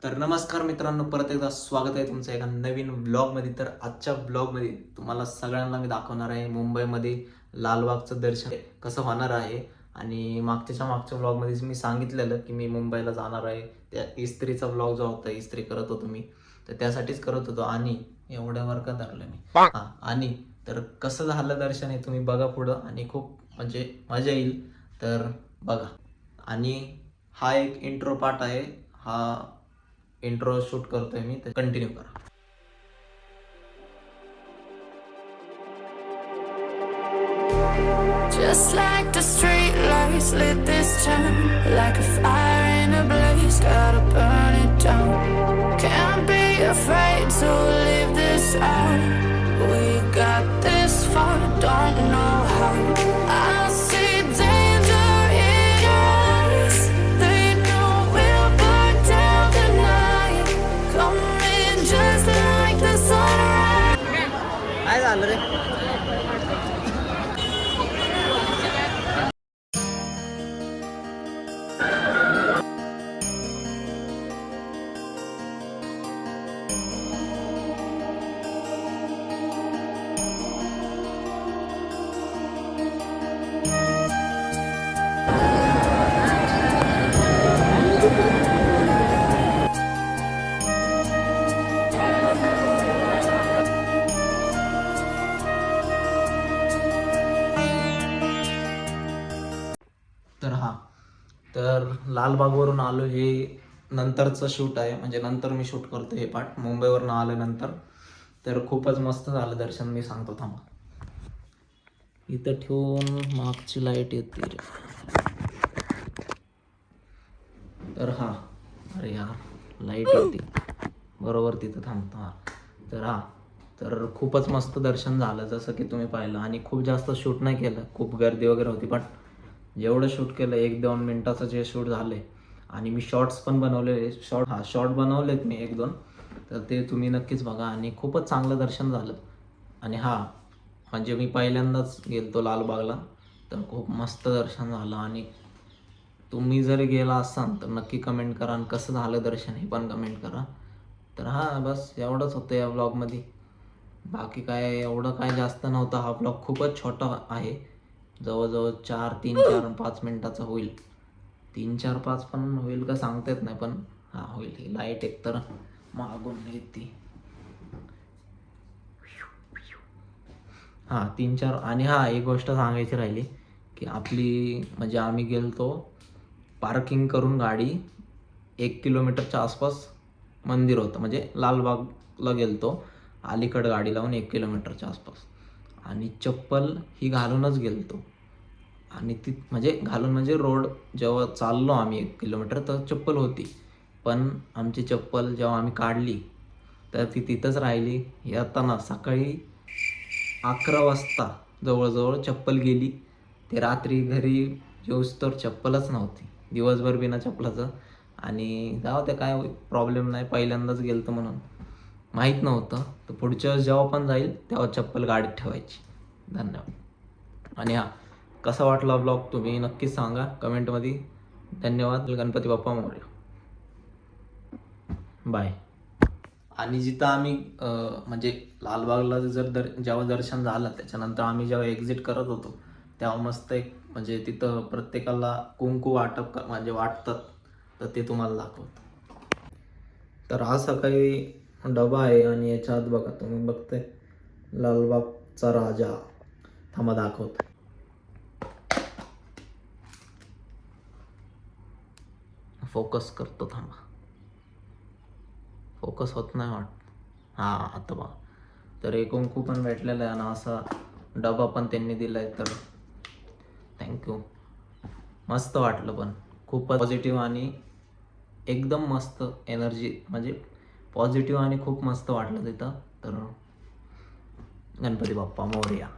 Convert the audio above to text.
तर नमस्कार मित्रांनो, परत एकदा स्वागत आहे तुमचं एका नवीन ब्लॉगमध्ये. तर आजच्या ब्लॉगमध्ये तुम्हाला सगळ्यांना मी दाखवणार आहे मुंबईमध्ये लालबागचं दर्शन कसं होणार आहे. आणि मागच्या ब्लॉगमध्येच मी सांगितलेलं की मी मुंबईला जाणार आहे. त्या इस्त्रीचा ब्लॉग जो होता, इस्त्री करत होतो मी, तर त्यासाठीच करत होतो. आणि एवढ्यावर का धरलं मी आणि तर कसं झालं दर्शन हे तुम्ही बघा पुढं, आणि खूप म्हणजे मजा येईल. तर बघा. आणि हा एक इंट्रो पार्ट आहे. हा इंट्रो शूट करतोय मी, तर कंटिन्यू करा. Just like the street lights lit this town, like a fire in a blaze, gotta burn it down. Can't be afraid to leave this out. We got this far, don't know how. I see danger in your eyes. They know we'll burn down the night. Coming just like the sunrise. काय झालं रे? तर लालबागवरून आलो. हे नंतरचं shoot आहे, म्हणजे नंतर मी shoot करतो हे पार्ट. मुंबईवरून आल्यानंतर तर खूपच मस्त झालं दर्शन. मी सांगतो थांबा, इथं ठेवून मागची लाईट येते रे. तर अरे यार, लाईट येते बरोबर तिथं थांबतो. तर खूपच मस्त दर्शन झालं, जसं की तुम्ही पाहिलं. आणि खूप जास्त शूट नाही केलं, खूप गर्दी वगैरे होती, पण जेवढं शूट केलं 1-2 मिनटाचं जे शूट झाले. आणि मी शॉर्ट्स पण बनवलेले. शॉर्ट बनवलेत मी 1-2, तर ते तुम्ही नक्कीच बघा. आणि खूपच चांगलं दर्शन झालं. आणि म्हणजे मी पहिल्यांदाच गेलतो लालबागला, तर खूप मस्त दर्शन झालं. आणि तुम्ही जर गेला असाल तर नक्की कमेंट करा, आणि कसं झालं दर्शन हे पण कमेंट करा. तर बस एवढंच होतं या ब्लॉगमध्ये. बाकी काय एवढं काय जास्त नव्हतं. हा ब्लॉग खूपच छोटा आहे, जवळजवळ 3-4-5 मिनटाचा होईल. 3-4-5 पण होईल का सांगता येत नाही, पण होईल. ही लाईट एकतर मागून येते. 3-4. आणि एक गोष्ट सांगायची राहिली की आपली म्हणजे आम्ही गेलतो पार्किंग करून गाडी 1 किलोमीटरच्या आसपास मंदिर होतं. म्हणजे लालबागला गेलतो अलीकडं गाडी लावून 1 किलोमीटरच्या आसपास. आणि चप्पल ही घालूनच गेलतो. आणि ती म्हणजे घालून म्हणजे रोड जेव्हा चाललो आम्ही 1 किलोमीटर, तर चप्पल होती. पण आमची चप्पल जेव्हा आम्ही काढली तर ती तिथंच राहिली. येताना सकाळी 11 वाजता जवळजवळ चप्पल गेली. ते रात्री घरी येऊस्तोवर चप्पलच नव्हती, दिवसभर बिना चप्पलाचं. आणि जाऊ ते काय प्रॉब्लेम नाही, पहिल्यांदाच गेलतो म्हणून माहीत नव्हतं. तर पुढच्या वेळेस जेव्हा पण जाईल तेव्हा चप्पल गाडीत ठेवायची. धन्यवाद. आणि कसा वाटला ब्लॉग तुम्ही नक्कीच सांगा कमेंटमध्ये. धन्यवाद. गणपती बाप्पा मोरया. बाय. आणि जिथं आम्ही म्हणजे लालबागला जेव्हा दर्शन झालं, त्याच्यानंतर आम्ही जेव्हा एक्झिट करत होतो, तेव्हा मस्त एक म्हणजे तिथं प्रत्येकाला कुंकू वाटप म्हणजे वाटतात, तर ते तुम्हाला दाखवतो. तर सकाळी डबा आहे. आणि याच्या आत बघा, तुम्ही बघताय लालबागचा राजा. थांबा दाखवतो. फोकस करतो थांबा. फोकस होत नाही वाटत. आता बघा. तर एक कुंकू पण भेटलेलं आहे, आणि असा डबा पण त्यांनी दिलाय. तर थँक्यू. मस्त वाटलं, पण खूप पॉझिटिव्ह आणि एकदम मस्त एनर्जी, म्हणजे पॉझिटिव्ह आणि खूप मस्त वाटलं तिथं. तर गणपती बाप्पा मोरया.